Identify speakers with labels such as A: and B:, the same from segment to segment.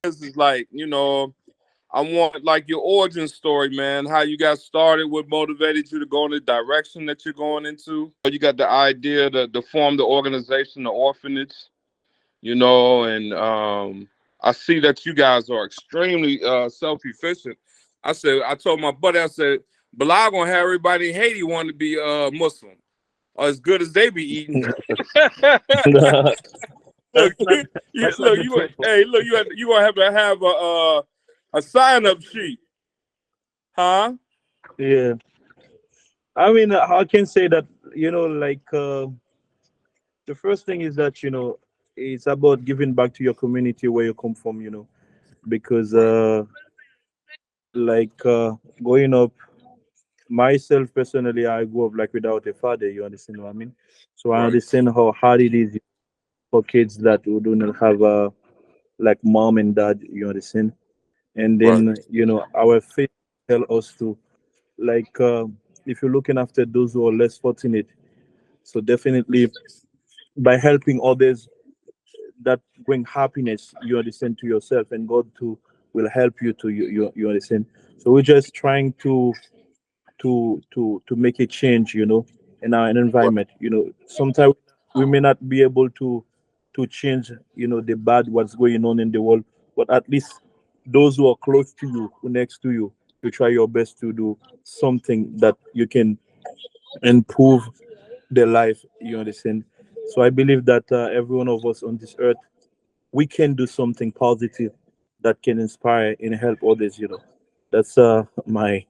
A: is like, I want like your origin story, man. How you got started, what motivated you to go in the direction that you're going into. You got the idea to form the organization, the orphanage, and I see that you guys are extremely self-efficient. I told my buddy, I said, Bilal gonna have everybody in Haiti want to be Muslim, or as good as they be eating. Look,
B: That's not that's not
A: look,
B: the truth.
A: hey, look, you gonna have to have a sign up sheet, huh?
B: Yeah, I mean, I can say that, like, the first thing is that, it's about giving back to your community where you come from, because like, growing up, myself personally, I grew up like without a father. You understand what I mean? So I
A: Right,
B: understand how hard it is for kids that who do not have like mom and dad. You understand? And
A: right,
B: then, our faith tell us to, like, if you're looking after those who are less fortunate, so definitely by helping others, that bring happiness, you understand, to yourself, and God too will help you to, you understand. So we're just trying to make a change, in our
A: right,
B: environment. Sometimes we may not be able to change, the bad what's going on in the world, but at least those who are close to you, who next to you, you try your best to do something that you can improve their life. You understand? So I believe that every one of us on this earth, we can do something positive that can inspire and help others. That's my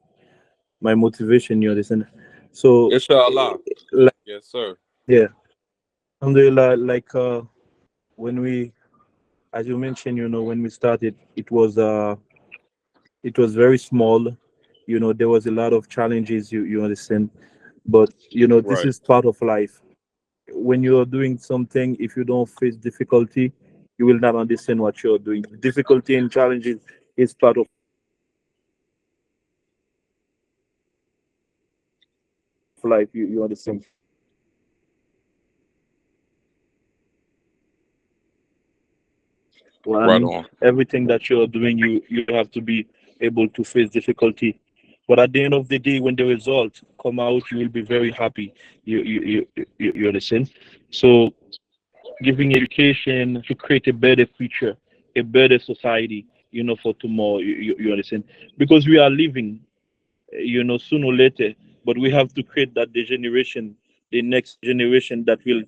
B: motivation. You understand? So,
A: inshallah.
B: like,
A: Yes, sir.
B: yeah, alhamdulillah, like, when we, as you mentioned, when we started, it was very small. There was a lot of challenges. You understand? But this
A: Right,
B: is part of life. When you are doing something, if you don't face difficulty, you will not understand what you're doing. Difficulty and challenges is part of life. You understand? Well, I
A: right
B: mean,
A: on.
B: everything that you're doing, you have to be able to face difficulty. But at the end of the day, when the results come out, you will be very happy. You understand? So, giving education to create a better future, a better society, for tomorrow. You understand? Because we are living, sooner or later, but we have to create that the generation, the next generation that will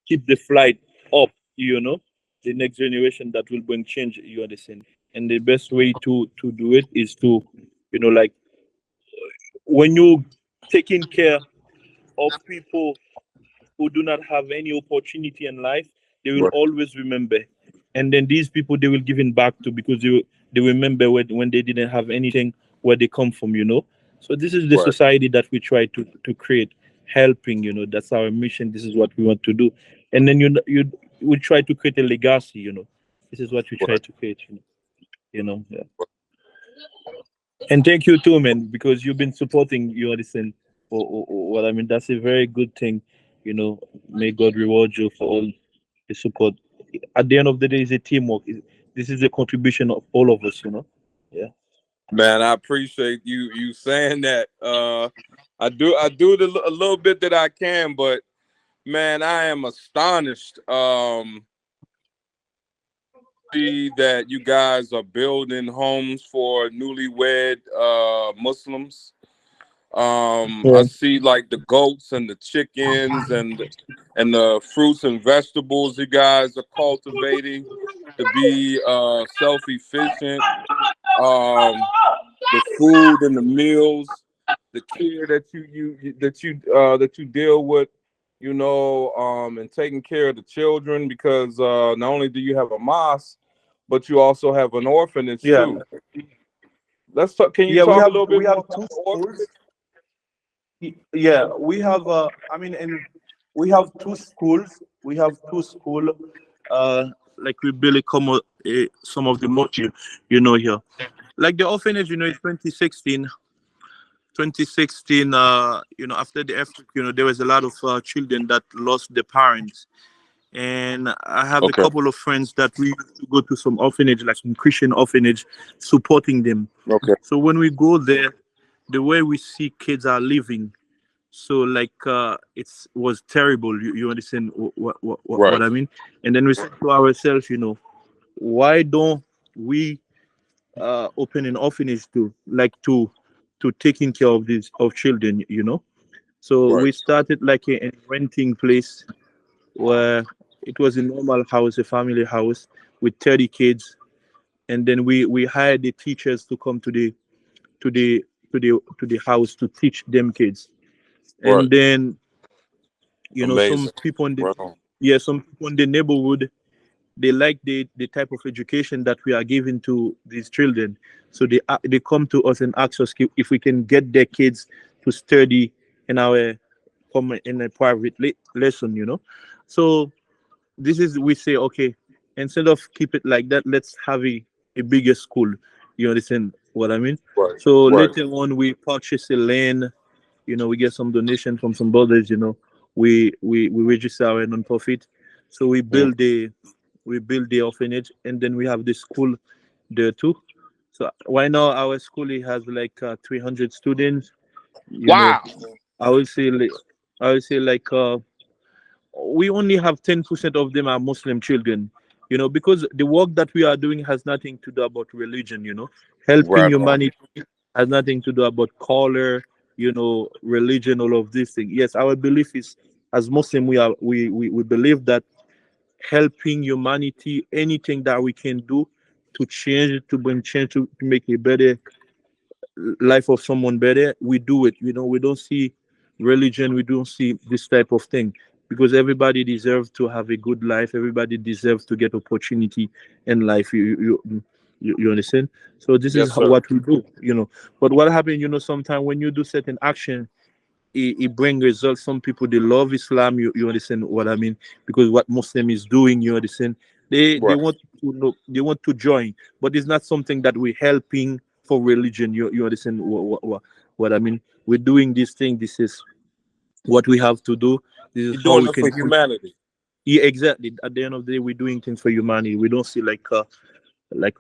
B: keep the flight up, the next generation that will bring change. You understand? And the best way to do it is to, like, when you taking care of people who do not have any opportunity in life, they will
A: Right,
B: always remember. And then these people, they will give it back to, because they remember when they didn't have anything, where they come from. So this is the
A: right,
B: society that we try to create, helping. That's our mission. This is what we want to do. And then you we try to create a legacy. This is what we try
A: right.
B: to create. Yeah. And thank you too, man, because you've been supporting your listen. What I mean, that's a very good thing. May God reward you for all the support. At the end of the day, it's a teamwork. This is a contribution of all of us. Yeah.
A: Man, I appreciate you saying that. I do a little bit that I can, but man, I am astonished. See that you guys are building homes for newlywed Muslims. I
B: Yeah.
A: see like the goats and the chickens and the fruits and vegetables you guys are cultivating to be self-efficient. Um, the food and the meals, the care that you deal with, and taking care of the children because not only do you have a mosque, but you also have an orphanage
B: Yeah.
A: too. Let's talk. Can you
B: Yeah. We
A: talk a
B: have
A: little bit
B: we
A: more
B: have
A: about
B: two
A: the orphanage?
B: schools. Yeah, we have. I mean, and we have two schools. We have two school. Like, we barely come some of the most here. Like the orphanage, it's 2016. 2016, after the earthquake, there was a lot of children that lost their parents. and I have a
A: Okay.
B: couple of friends that we used to go to some orphanage, like some Christian orphanage, supporting them.
A: Okay.
B: So when we go there, the way we see kids are living, so like it's was terrible. You understand what
A: Right.
B: I mean? And then we said to ourselves, why don't we open an orphanage to like to taking care of these of children? So
A: Right.
B: we started like a renting place where it was a normal house, a family house with 30 kids, and then we hired the teachers to come to the to the house to teach them kids.
A: Right.
B: And then some
A: Amazing.
B: people in the
A: Right on.
B: yeah, some people in the neighborhood, they like the type of education that we are giving to these children, so they come to us and ask us if we can get their kids to study in our come in a private lesson. So this is we say, okay, instead of keep it like that, let's have a bigger school. You understand what I mean?
A: Right.
B: So
A: Right.
B: later on we purchase a land. We get some donation from some brothers. We register our non-profit, so
A: Mm.
B: we build the orphanage, and then we have the school there too. So right now our school, it has like 300 students. you know
A: Wow.
B: i would say like I would say like we only have 10% of them are Muslim children, because the work that we are doing has nothing to do about religion. Helping
A: Right on.
B: humanity has nothing to do about color, religion, all of these things. Yes, our belief is, as Muslim, we believe that helping humanity, anything that we can do to change, to bring change, to make a better life of someone better, we do it. We don't see religion, we don't see this type of thing, because everybody deserves to have a good life. Everybody deserves to get opportunity in life. You understand? So this is
A: Yes, sir.
B: what we do. But what happened, sometimes when you do certain action, it bring results. Some people, they love Islam. You understand what I mean? Because what Muslim is doing, you understand? They
A: Right.
B: want to know, they want to join, but it's not something that we're helping for religion. You understand what I mean? We're doing this thing. This is what we have to do. This is
A: You're
B: how
A: doing
B: we
A: it for
B: can.
A: humanity.
B: Yeah, exactly. At the end of the day, we're doing things for humanity. We don't see like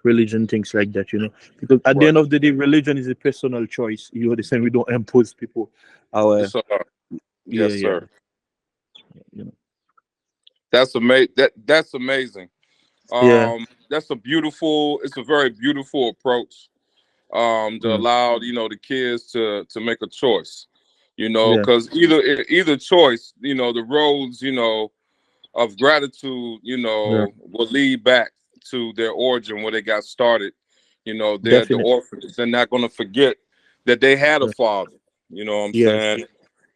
B: religion, things like that. Because at the
A: Right.
B: end of the day, religion is a personal choice. You understand? We don't impose people our.
A: Yes, sir.
B: Yeah,
A: Yes,
B: yeah.
A: sir.
B: You know.
A: That's amazing. That's amazing.
B: Yeah,
A: That's a beautiful. It's a very beautiful approach. To
B: yeah,
A: allow the kids to make a choice.
B: yeah,
A: Because either choice, the roads, of gratitude,
B: yeah.
A: will lead back to their origin where they got started. They're the
B: Definitely.
A: orphans. They're not going to forget that they had a
B: Yeah.
A: father. You know what I'm
B: Yes.
A: saying?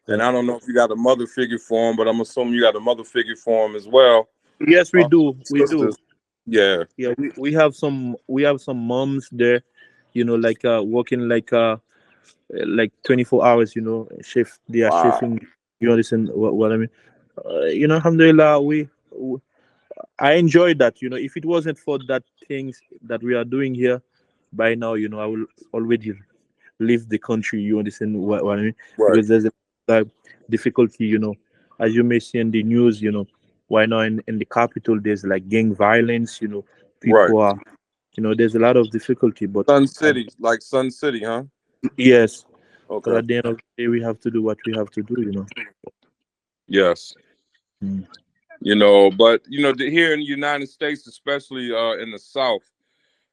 A: And
B: Yeah.
A: I don't know if you got a mother figure for him, but I'm assuming you got a mother figure for him as well.
B: Yes, we
A: Uh,
B: do. We do.
A: Sisters, yeah,
B: Yeah, we have some moms there, like working like 24 hours, shift. They are
A: wow,
B: shifting. You understand what I mean? Alhamdulillah, I enjoy that. If it wasn't for that things that we are doing here, by now, I will already leave the country. You understand what I mean?
A: right,
B: Because there's a like, difficulty, as you may see in the news. Why now in the capital there's like gang violence.
A: right.
B: People are, there's a lot of difficulty. But
A: Sun City, like Sun City, huh?
B: yes, but
A: Okay.
B: at the end of the day, we have to do what we have to do.
A: Yes.
B: Mm.
A: But here in the United States, especially in the South,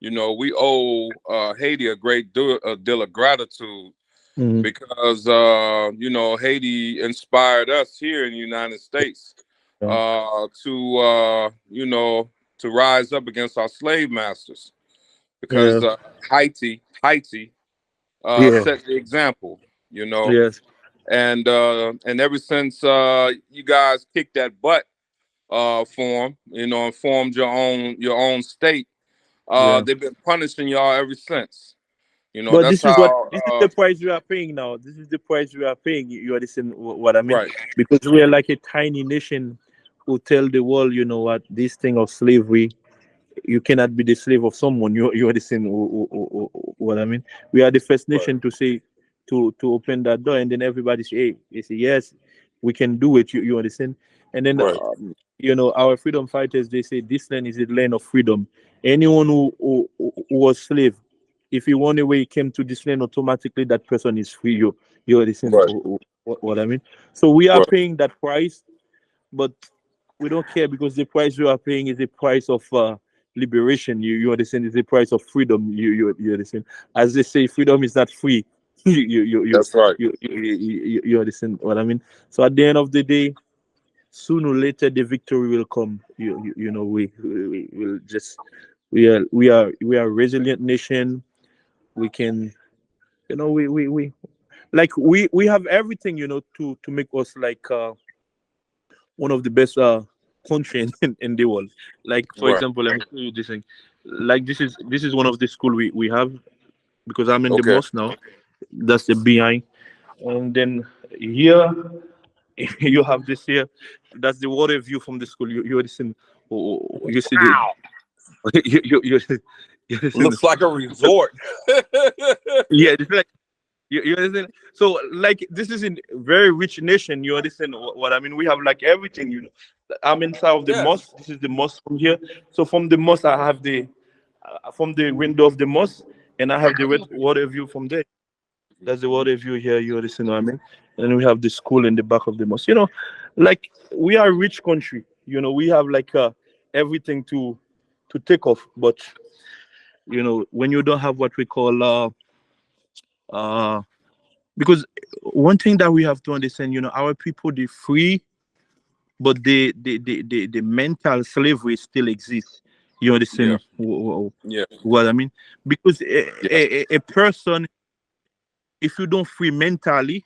A: we owe Haiti a great deal of gratitude
B: Mhm.
A: because Haiti inspired us here in the United States
B: Yeah.
A: to rise up against our slave masters
B: Yeah.
A: because Haiti
B: Yeah.
A: set the example, you know,
B: Yes.
A: and ever since you guys kicked that butt for them, and formed your own state,
B: Yeah.
A: they've been punishing y'all ever since.
B: But
A: That's
B: this is
A: how.
B: the price we are paying now. This is the price we are paying. You understand what I mean?
A: Right,
B: Because we are like a tiny nation who tell the world, what, this thing of slavery, you cannot be the slave of someone. You understand what I mean? We are the first
A: right,
B: nation to say, to open that door, and then everybody say, hey, they say yes, we can do it. You understand? And then,
A: Right.
B: our freedom fighters, they say this land is a land of freedom. Anyone who was slave, if he won away, he came to this land automatically. That person is free. You understand
A: Right.
B: what I mean? So we are
A: Right.
B: paying that price, but we don't care because the price we are paying is the price of liberation. You understand? It's the price of freedom. You understand? As they say, freedom is not free.
A: That's right.
B: You understand what I mean? So at the end of the day, sooner or later the victory will come. We will just we are a resilient nation. We can we like we have everything to make us like one of the best country in the world. Like for
A: Right.
B: example, let me tell you this thing. Like this is one of the school we have because I'm in the
A: Okay.
B: mosque now. That's the behind, and then here you have this here. That's the water view from the school. You listen. You see the
A: Wow.
B: you listen.
A: Looks like a resort.
B: Yeah, it's like you understand. So like this is in very rich nation. You understand what I mean? We have like everything. I'm inside of the
A: Yes.
B: mosque. This is the mosque from here. So from the mosque, I have the from the window of the mosque, and I have the water view from there. That's the water view here. You understand what I mean? And then we have the school in the back of the mosque. Like we are a rich country. We have like everything to take off. But when you don't have what we call uh because one thing that we have to understand, our people they free, but the mental slavery still exists. You
A: Yeah.
B: understand
A: Yeah.
B: what I mean? Because
A: Yes.
B: a person, if you don't free mentally,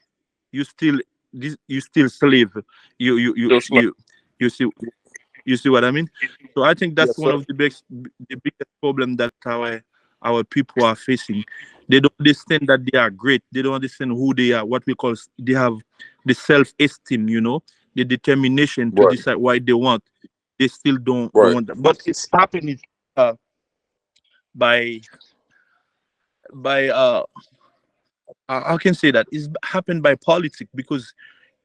B: you still you still slave. You you you
A: Just like
B: you you see you see what I mean? So I think that's
A: yes,
B: one
A: sir.
B: of the biggest problem that our people are facing. They don't understand that they are great. They don't understand who they are. What we call they have the self-esteem. The determination to
A: Right.
B: decide what they want. They still don't
A: Right.
B: want that. But it's happening uh, by by I can say that it's happened by politics because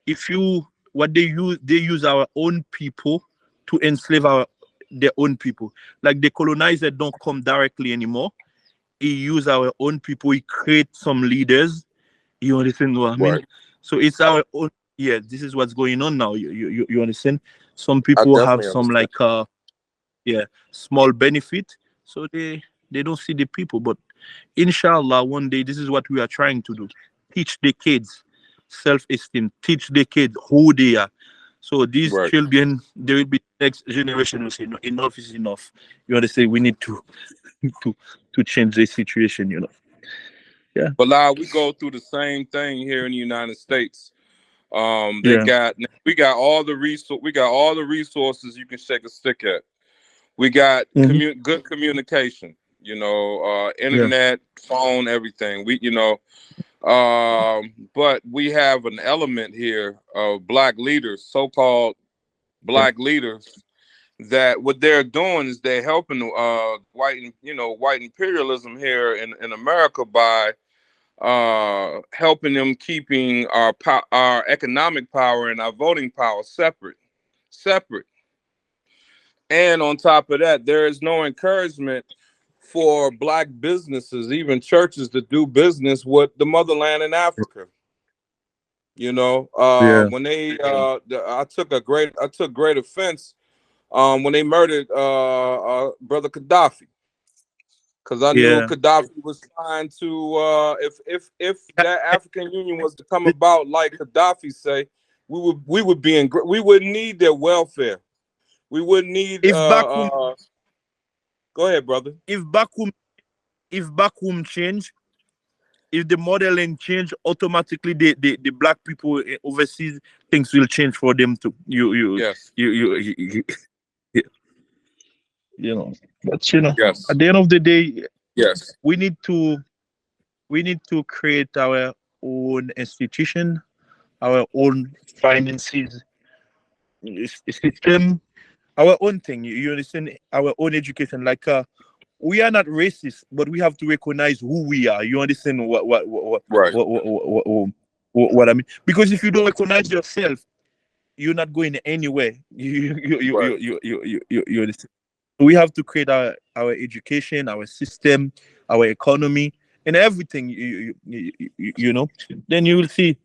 B: if you what they use our own people to enslave their own people. Like the colonizer don't come directly anymore. He use our own people. He create some leaders. You understand what I mean?
A: Right.
B: So it's our own. Yeah, this is what's going on now. You understand? Some
A: I
B: people have
A: definitely
B: some
A: understand.
B: like yeah, small benefit, so they don't see the people. But inshallah, one day this is what we are trying to do: teach the kids self-esteem, teach the kids who they are. So these
A: Right.
B: children, there will be next generation will say, no, enough is enough. You understand? We need to to to change the situation. Yeah,
A: But now we go through the same thing here in the United States. They
B: yeah,
A: got we got all the resources you can shake a stick at. We got
B: hmm,
A: good communication.
B: yeah,
A: Internet, phone, everything. But we have an element here of black leaders, so-called
B: yeah,
A: black leaders, that what they're doing is they're helping white imperialism here in America by helping them keeping our economic power and our voting power separate. And on top of that, there is no encouragement for black businesses, even churches, to do business with the motherland in Africa.
B: yeah,
A: When they I took great offense when they murdered brother Gaddafi, because I knew
B: yeah.
A: Gaddafi was trying to if that African Union was to come about like Gaddafi say, we would be we wouldn't need their welfare. We wouldn't need
B: If back home,
A: go ahead, brother.
B: if back home, if back home change, if the modeling change, automatically the black people overseas things will change for them too.
A: Yes.
B: You, you know. But
A: Yes.
B: at the end of the day,
A: Yes.
B: we need to we need to create our own institution, our own finances system, our own thing. You understand? Our own education. Like we are not racist, but we have to recognize who we are. You understand
A: Right.
B: what I mean? Because if you don't recognize yourself, you're not going anywhere.
A: Right.
B: You understand? We have to create our education, our system, our economy, and everything. You know, then you will see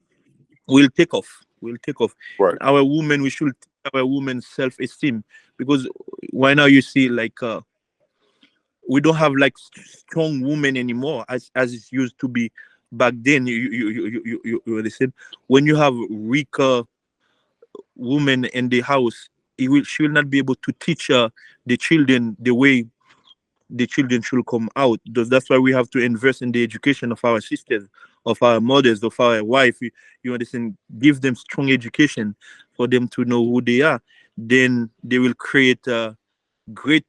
B: we'll take off. We'll take off.
A: Right.
B: Our women, we should teach our women self-esteem, because right now you see like we don't have like strong women anymore as it used to be back then. You understand? When you have weaker woman in the house, she will not be able to teach the children the way the children should come out. That's why we have to invest in the education of our sisters, of our mothers, of our wife. You understand? Give them strong education for them to know who they are. Then they will create great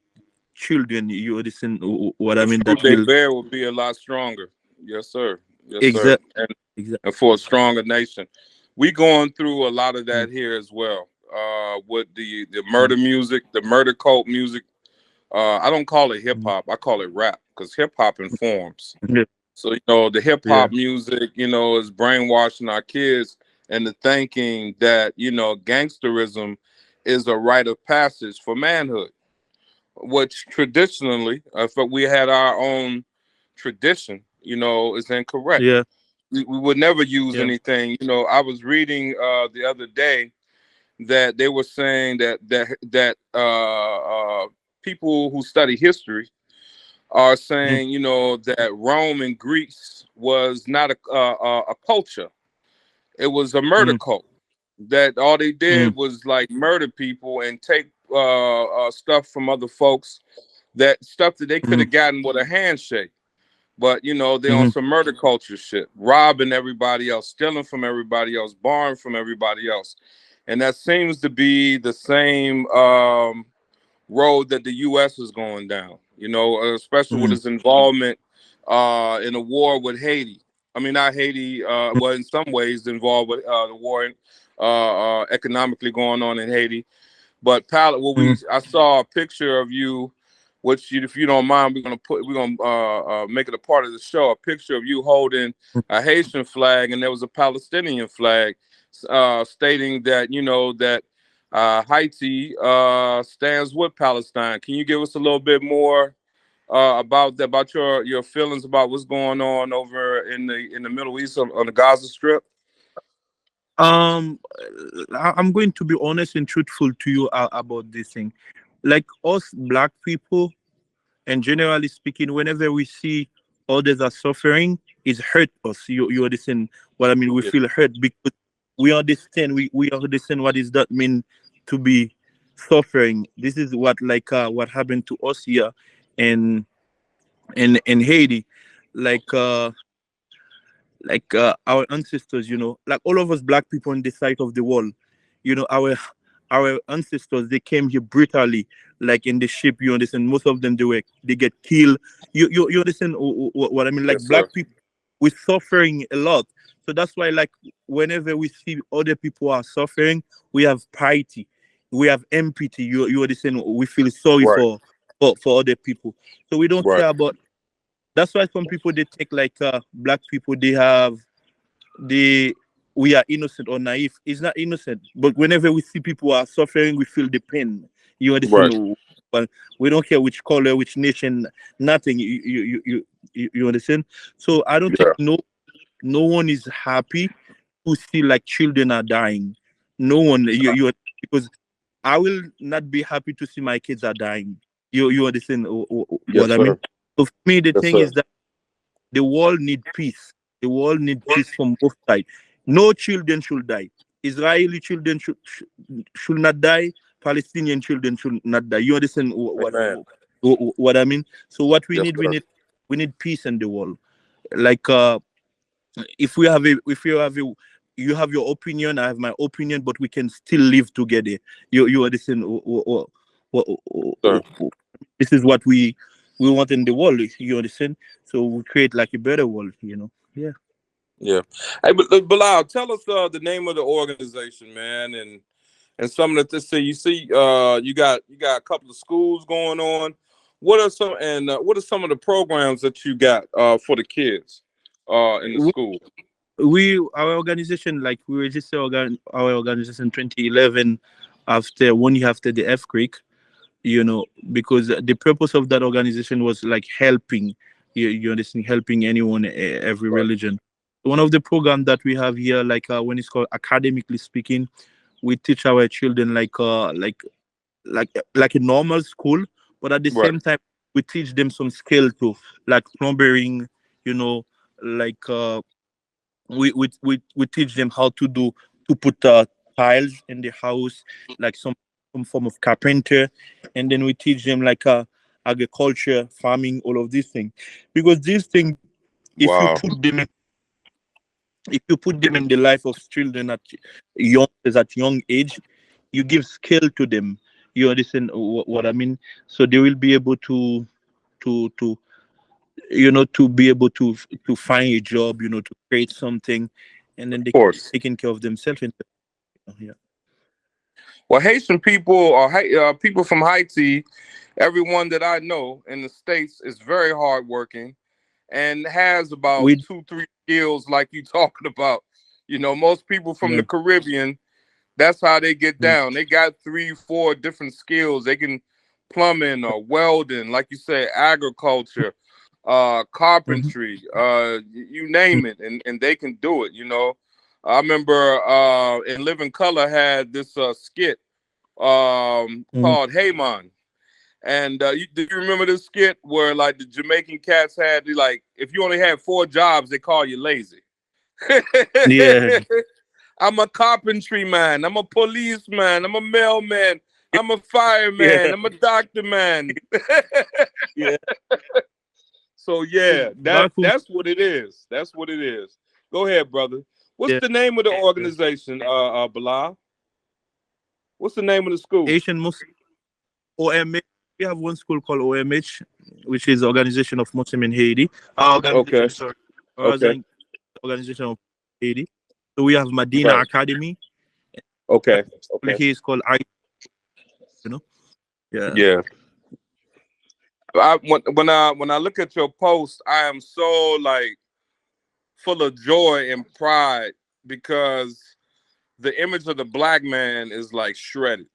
B: children. You understand what I
A: The
B: mean? That
A: fruit they
B: will
A: bear will be a lot stronger. Yes, sir. Yes, sir.
B: exact exact.
A: And for a stronger nation, we going through a lot of that here as well. With the murder music, the murder cult music. I don't call it hip hop. I call it rap because hip hop informs.
B: Yeah,
A: So the hip
B: yeah,
A: hop music, is brainwashing our kids into thinking that gangsterism is a rite of passage for manhood, which traditionally, if we had our own tradition, is incorrect.
B: yeah,
A: We would never use
B: yeah.
A: anything. I was reading the other day that they were saying that people who study history are
B: Mm,
A: saying, that Rome and Greece was not a culture; it was a murder
B: mm,
A: cult. That all they
B: mm,
A: did was like murder people and take stuff from other folks, that stuff that they could
B: mm,
A: have gotten with a handshake. But they're on
B: mm,
A: some murder culture shit, robbing everybody else, stealing from everybody else, borrowing from everybody else, and that seems to be the same road that the U.S. is going down. Especially with
B: mm,
A: its involvement in the war with Haiti. I mean, not Haiti. Well, in some ways, involved with the war economically going on in Haiti. But Palette,
B: mm,
A: I saw a picture of you, which if you don't mind, we're gonna make it a part of the show. A picture of you holding a Haitian flag, and there was a Palestinian flag, stating that that Haiti stands with Palestine. Can you give us a little bit more about your feelings about what's going on over in the Middle East on the Gaza Strip?
B: um I'm going to be honest and truthful to you about this thing. Like us black people, and generally speaking, whenever we see others are suffering, it hurt us. You understand what I mean? We
A: Yeah.
B: feel hurt because we understand what does that mean to be suffering. This is what happened to us here in in Haiti. Like our ancestors, like all of us black people on this side of the world, our ancestors, they came here brutally, like in the ship. You understand? Most of them, they get killed. You understand what I mean? Like
A: Yes, sir.
B: black people, we're suffering a lot. So that's why, like, whenever we see other people are suffering, we have piety, we have empathy. You understand? We feel sorry
A: Right.
B: for other people. So we don't
A: Right.
B: care about. That's why some people, they take like black people, they have they we are innocent or naive. It's not innocent, but whenever we see people are suffering, we feel the pain. You
A: Right.
B: understand? But we don't care which color, which nation, nothing. You understand? So I don't think
A: Yeah.
B: no one is happy to see like children are dying. No one. Because I will not be happy to see my kids are dying. You understand what
A: Yes,
B: I mean?
A: sir.
B: So for me, the
A: Yes,
B: thing
A: sir.
B: is that the world need peace. The world need peace from both sides. No children should die. Israeli children should not die. Palestinian children should not die. You understand
A: Amen.
B: what I mean? So what we
A: Yes,
B: need,
A: sir.
B: we need peace in the world. Like if you have a you have your opinion, I have my opinion, but we can still live together. You understand?
A: Sir.
B: This is what we want in the world. You understand? So we create like a better world. Yeah.
A: Yeah. Hey, but Bilal, tell us the name of the organization, man, and some of the see you see you got a couple of schools going on. What are some of the programs that you got for the kids in the
B: We,
A: school?
B: We our organization, like we registered our organization 2011, after 1 year after the earthquake. Because the purpose of that organization was like helping, you understand, helping anyone, every
A: Right.
B: religion. One of the program that we have here, like when it's called academically speaking, we teach our children like a normal school, but at the
A: Right.
B: same time we teach them some skill too, like plumbing, you know like we teach them how to put tiles in the house, like some form of carpenter. And then we teach them like agriculture, farming, all of these things, because these things, if you
A: Wow.
B: put them in, if you put them in the life of children at young age, you give skill to them. You understand what I mean? So they will be able to to be able to find a job, to create something, and then
A: Of
B: they can be
A: course.
B: taking care of themselves. Yeah.
A: Well, Haitian people or people from Haiti, everyone that I know in the states is very hardworking and has about
B: We
A: two, three skills like you talking about. Most people from
B: Yeah.
A: the Caribbean, that's how they get
B: Mm,
A: down. They got three, four different skills. They can plumbing or welding, like you said, agriculture,
B: mhm,
A: carpentry, you
B: mm,
A: name it, and they can do it. I remember in Living Color had this skit
B: mm.
A: called Hey Man. And do you remember this skit where like the Jamaican cats had like if you only had four jobs, they call you lazy.
B: Yeah.
A: I'm a carpentry man. I'm a policeman. I'm a mailman. I'm a fireman.
B: Yeah.
A: I'm a doctor man.
B: Yeah.
A: So yeah, that
B: Back home.
A: that's what it is. That's what it is. Go ahead, brother. What's
B: Yeah.
A: the name of the
B: Yeah.
A: organization, Bilal? What's the name of the school?
B: Asian Muslim, OMH. We have one school called OMH, which is Organization of Muslim in Haiti. Our
A: Okay.
B: organization, sorry, our
A: Okay.
B: organization of Haiti. So we have Medina
A: Right.
B: Academy.
A: Okay.
B: School
A: Okay.
B: here is called I. You know. Yeah.
A: Yeah. When I look at your post, I am so like full of joy and pride because the image of the black man is like shredded.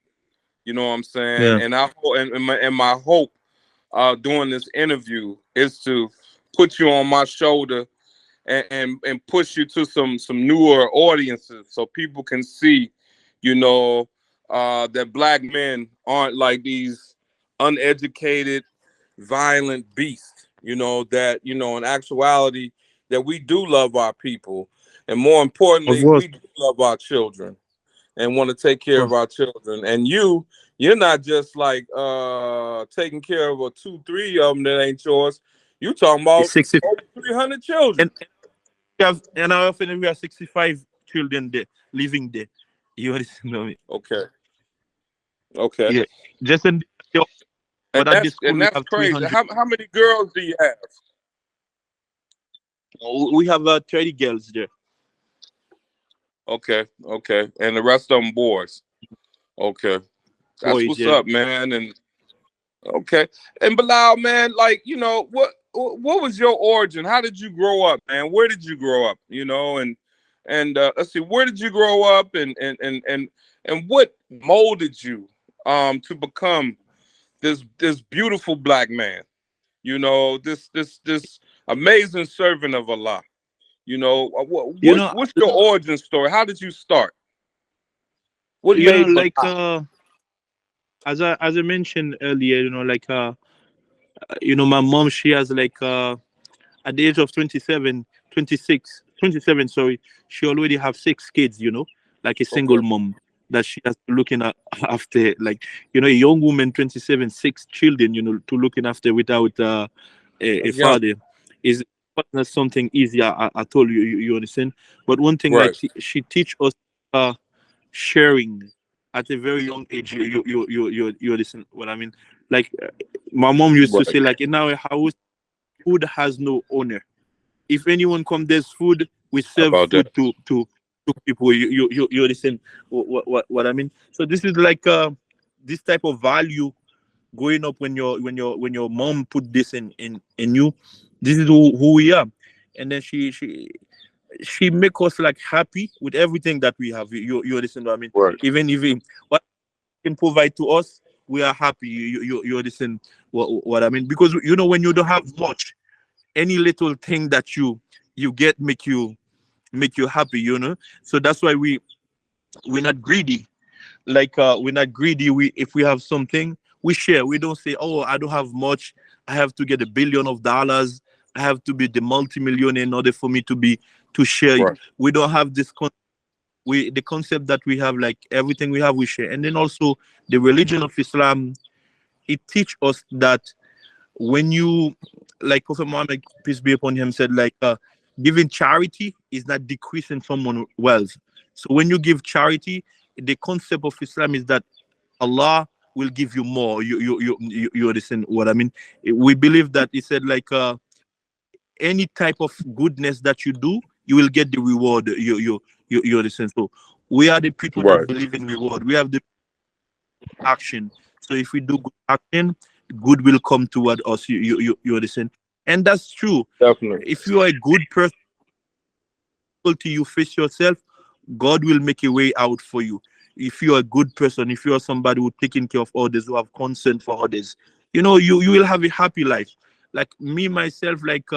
A: You know what I'm saying?
B: Yeah.
A: And my hope doing this interview is to put you on my shoulder and push you to some newer audiences so people can see, you know, that black men aren't like these uneducated, violent beasts. That in actuality that we do love our people, and more
B: Of
A: importantly,
B: course.
A: we do love our children and want to take
B: Of
A: care of
B: course.
A: our children. And you're not just like taking care of a two, three of them that ain't yours. You talking
B: It's
A: about
B: 60,
A: over 300 children.
B: and I often we have 65 children there living there. You understand me?
A: Okay, okay,
B: Yeah. Just in the,
A: and
B: but at the
A: that's
B: school
A: and
B: we
A: that's
B: have
A: crazy.
B: 300.
A: How many girls do you have?
B: We have 30 girls there.
A: Okay, okay, and the rest of them boys. Okay, that's
B: Boys,
A: what's
B: yeah.
A: up, man. And okay, and Bilal, man, like what was your origin? How did you grow up, man? Where did you grow up? And let's see, where did you grow up, and what molded you to become this beautiful black man? This amazing servant of Allah.
B: You
A: What's
B: know,
A: what's your origin story? How did you start? What made
B: like
A: Bilal?
B: as I mentioned earlier, my mom, she has like at the age of 27, 26, 27, sorry, she already have 6 kids, like a single
A: Okay,
B: mom that she has to looking at after, like, a young woman, 27, 6 children, to looking after without a
A: that's young.
B: father is not something easy. I told you, you understand. But one thing, like,
A: Right,
B: she teach us uh sharing at a very young age. You understand what I mean? Like, my mom used to
A: right.
B: say, like, in our house, food has no owner. If anyone come, there's food. We
A: How
B: serve
A: about that?
B: food to people. You understand what I mean? So this is like this type of value growing up when your mom put this in you. This is who we are. And then she she make us like happy with everything that we have. You understand what I mean?
A: Right.
B: Even if what can provide to us, we are happy. You understand what I mean? Because when you don't have much, any little thing that you get make you happy. So that's why we're not greedy. Like we're not greedy. We If we have something, we share. We don't say, oh, I don't have much, I have to get $1 billion, I have to be the multimillionaire in order for me to share it.
A: Right.
B: We don't have the concept that we have, like everything we have we share. And then also the religion of Islam, it teach us that when you, like Prophet Muhammad, peace be upon him, said, like giving charity is not decreasing someone's wealth. So when you give charity, the concept of Islam is that Allah will give you more. You understand what I mean? We believe that he said, like any type of goodness that you do, you will get the reward. You understand? So we are the people that
A: Right.
B: believe in reward. We have the action. So if we do good action, good will come toward us. You understand? And that's true.
A: Definitely.
B: If you are a good person, to you face yourself, God will make a way out for you. If you're a good person, if you're somebody who taking care of others, who have concern for others, you will have a happy life. Like me myself, like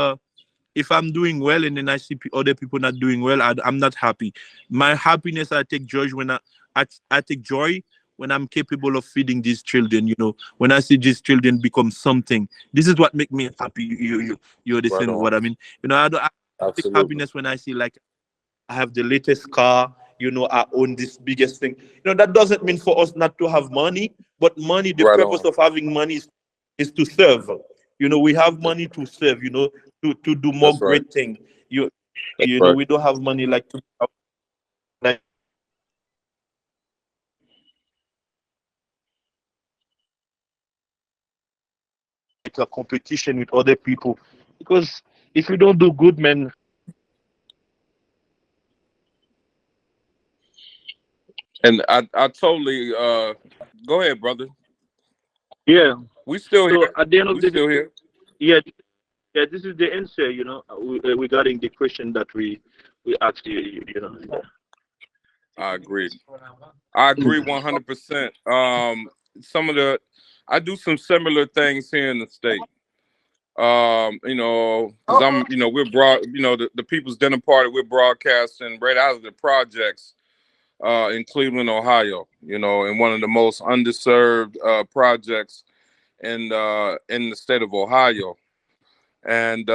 B: if I'm doing well and then I see other people not doing well, I'm not happy. My happiness, I take joy when I take joy when I'm capable of feeding these children. When I see these children become something, this is what make me happy. You
A: Right
B: understand
A: on.
B: what I mean? I take
A: Absolutely.
B: happiness when I see, like, I have the latest car. I own this biggest thing. That doesn't mean for us not to have money, but money, the
A: Right
B: purpose
A: on.
B: of having money is to serve. We have money to serve, to do more
A: That's right.
B: great things. You,
A: That's right.
B: we don't have money like to, like, like a competition with other people. Because if you don't do good, man,
A: And I totally go ahead, brother.
B: yeah.
A: We still
B: So
A: here.
B: at the end of
A: We
B: the day,
A: still here.
B: yeah, yeah, this is the answer, regarding the question that we asked you.
A: I agree. I agree 100%. Some of the I do some similar things here in the state. Because we're broad, the People's Dinner Party, we're broadcasting right out of the projects in Cleveland, Ohio, in one of the most underserved projects in the state of Ohio. And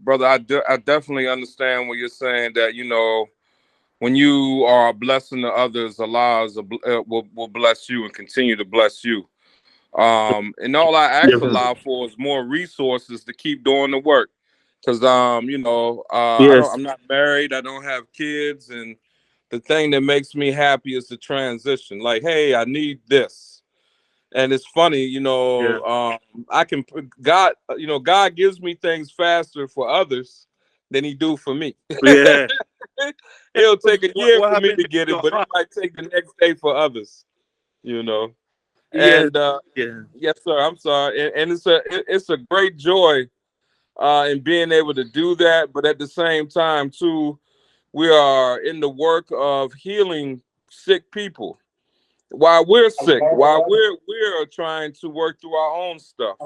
A: brother, I definitely understand what you're saying, that when you are a blessing to others, Allah will bless you and continue to bless you. And all I ask
B: Definitely.
A: Allah for is more resources to keep doing the work. Cause
B: Yes.
A: I'm not married, I don't have kids, and the thing that makes me happy is the transition. Like, hey, I need this. And it's funny,
B: Yeah.
A: I can God, God gives me things faster for others than he do for me.
B: Yeah.
A: It'll take a year
B: What
A: for me
B: happened
A: to
B: to
A: get it,
B: your
A: but it
B: heart?
A: might take the next day for others, you know.
B: Yes.
A: And
B: Yeah.
A: yes, sir. I'm sorry, and it's a great joy in being able to do that. But at the same time, too, we are in the work of healing sick people while we're sick, while we're trying to work through our own stuff,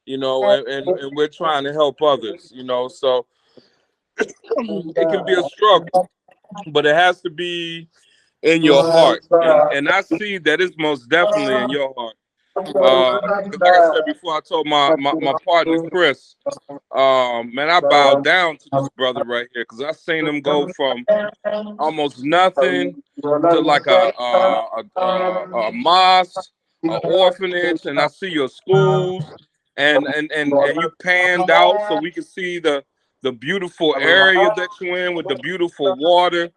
A: and we're trying to help others, So it can be a struggle, but it has to be in your heart, and I see that it's most definitely in your heart. Because like I said before, I told my partner Chris, man, I bowed down to this brother right here because I seen him go from almost nothing to like a mosque, an orphanage, and I see your schools, and you panned out so we can see the beautiful area that you're in with the beautiful water.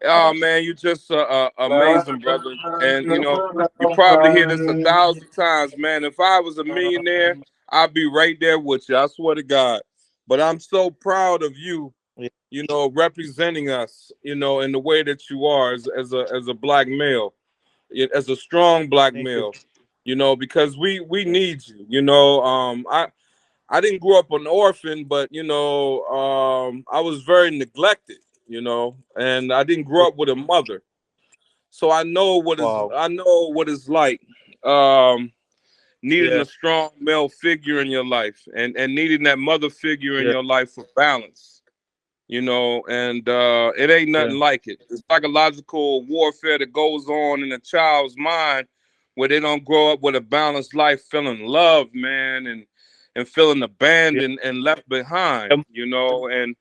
A: Oh man, you just amazing, brother. And you probably hear this 1,000 times, man. If I was a millionaire, I'd be right there with you. I swear to God. But I'm so proud of you,
B: Yeah.
A: representing us, in the way that you are as a black male, as a strong black
B: Thank you.
A: male, because we need you. I didn't grow up an orphan, but I was very neglected, and I didn't grow up with a mother. So
B: Wow.
A: I know what it's like, um, needing
B: Yeah.
A: a strong male figure in your life, and needing that mother figure in
B: Yeah.
A: your life for balance. And it ain't
B: Yeah.
A: nothing like it. The psychological warfare that goes on in a child's mind where they don't grow up with a balanced life, feeling loved, man, and feeling
B: Yeah.
A: abandoned and left behind. And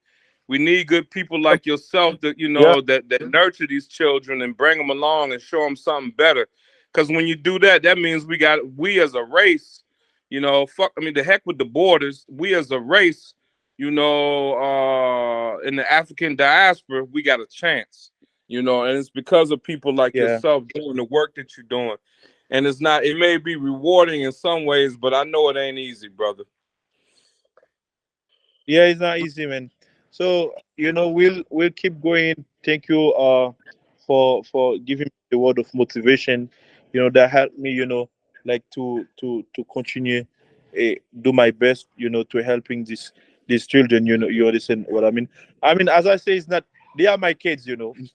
A: we need good people
B: Um,
A: like yourself that
B: yeah.
A: that nurture these children and bring them along and show them something better. Because when you do that, that means we as a race, fuck. I mean, the heck with the borders. We as a race, in the African diaspora, we got a chance. And it's because of people like
B: Yeah.
A: yourself doing the work that you're doing. And it's not. It may be rewarding in some ways, but I know it ain't easy, brother.
B: Yeah, it's not easy, man. So we'll keep going. Thank you for giving me the word of motivation. That helped me. Like to continue, do my best. To helping these children. You understand what I mean? I mean, as I say, it's not they are my kids.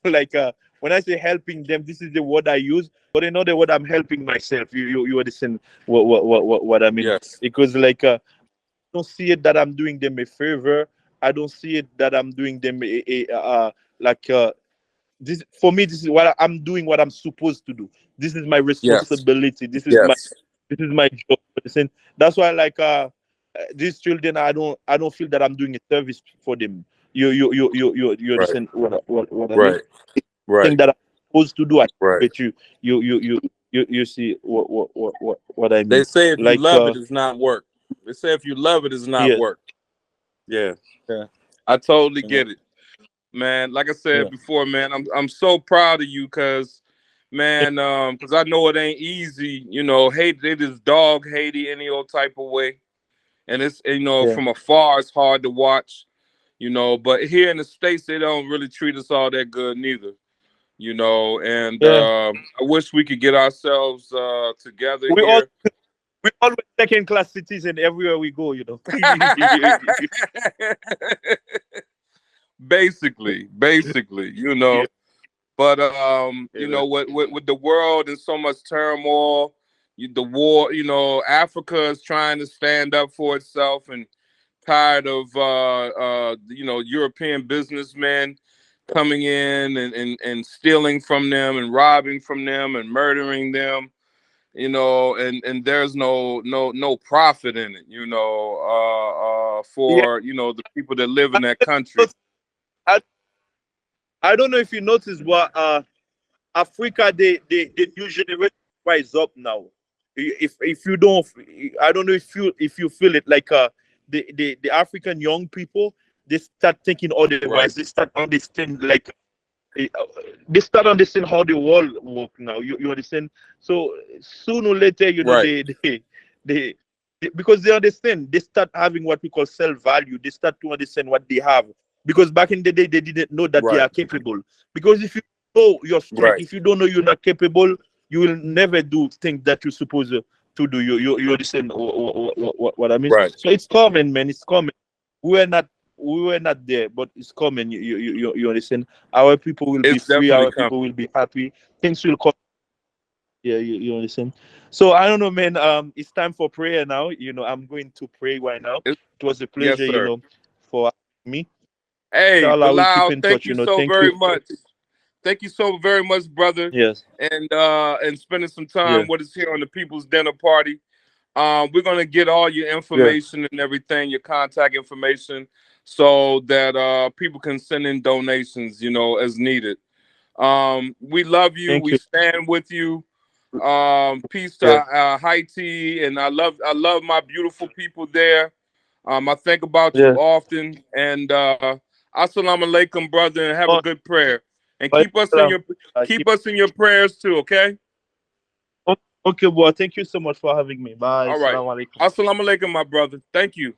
B: Like when I say helping them, this is the word I use. But another word, I'm helping myself. You understand what I mean?
A: Yes.
B: Because like don't see it that I'm doing them a favor. I don't see it that I'm doing them like this. For me, this is what I'm doing. What I'm supposed to do. This is my
A: Yes.
B: responsibility.
A: Yes.
B: This is my job. Listen, that's why like these children, I don't feel that I'm doing a service for them. You
A: Right.
B: understand what I mean?
A: Right. Right.
B: Thing that I'm supposed to do. I
A: Right.
B: bet you see what I
A: They
B: mean?
A: say if you
B: Like
A: love it, it's not work. They say if you love it, it's not
B: yes,
A: work. Yeah.
B: yeah,
A: I totally
B: yeah,
A: get it, man. Like I said
B: yeah.
A: before, man, I'm so proud of you, cause man, cause I know it ain't easy. Haiti, they just dog Haiti any old type of way, and it's
B: Yeah.
A: from afar it's hard to watch. But here in the States they don't really treat us all that good neither. And
B: Yeah.
A: I wish we could get ourselves together
B: We all
A: here.
B: we always second class citizen everywhere we go.
A: basically,
B: Yeah,
A: but
B: yeah,
A: with the world in so much turmoil, the war, Africa is trying to stand up for itself and tired of European businessmen coming in and stealing from them and robbing from them and murdering them, and there's no profit in it,
B: yeah.
A: for the people that live
B: I,
A: in that country.
B: I, I don't know if you noticed, but Africa, the new generation rise up now. If you don't, I don't know if you feel it like the African young people, they start thinking otherwise.
A: Right.
B: They start understand like eh, uh, they start understand how the world work now. You understand? So sooner or later,
A: Right.
B: they because they understand, they start having what we call self value. They start to understand what they have. Because back in the day, they didn't know that they
A: Right.
B: are capable. Because if you know your strength,
A: Right.
B: if you don't know you're not capable, you will never do things that you're supposed to do. You understand what I mean?
A: Right.
B: So it's coming, man. It's coming. We were not we were not there, but it's coming. You understand? Our people will be
A: It's
B: free.
A: definitely
B: Our
A: coming.
B: people will be happy. Things will come. Yeah, you understand. So I don't know, man. It's time for prayer now. I'm going to pray right now.
A: It's,
B: It was a
A: yes,
B: pleasure,
A: sir.
B: for me.
A: Hey,
B: Inshallah, we'll keep
A: Bilal,
B: in
A: thank
B: touch.
A: you so
B: Thank
A: very
B: you.
A: much. Thank you so very much, brother,
B: Yes.
A: and spending some
B: Yeah.
A: time with us here on the People's Dinner Party. We're gonna get all your
B: Yeah.
A: information and everything, your contact information, so that people can send in donations, as needed. We love you.
B: Thank
A: We
B: you.
A: stand with you. Peace to
B: Yeah.
A: Haiti, and I love my beautiful people there. I think about you
B: Yeah.
A: often, and assalamu alaikum, brother, and have a
B: Oh,
A: good prayer, and
B: bye, salam.
A: keep us in your prayers too. Okay.
B: Okay, boy. Thank you so much for having me. Bye.
A: All right.
B: Salam alaikum.
A: Assalamu alaikum, my brother. Thank you.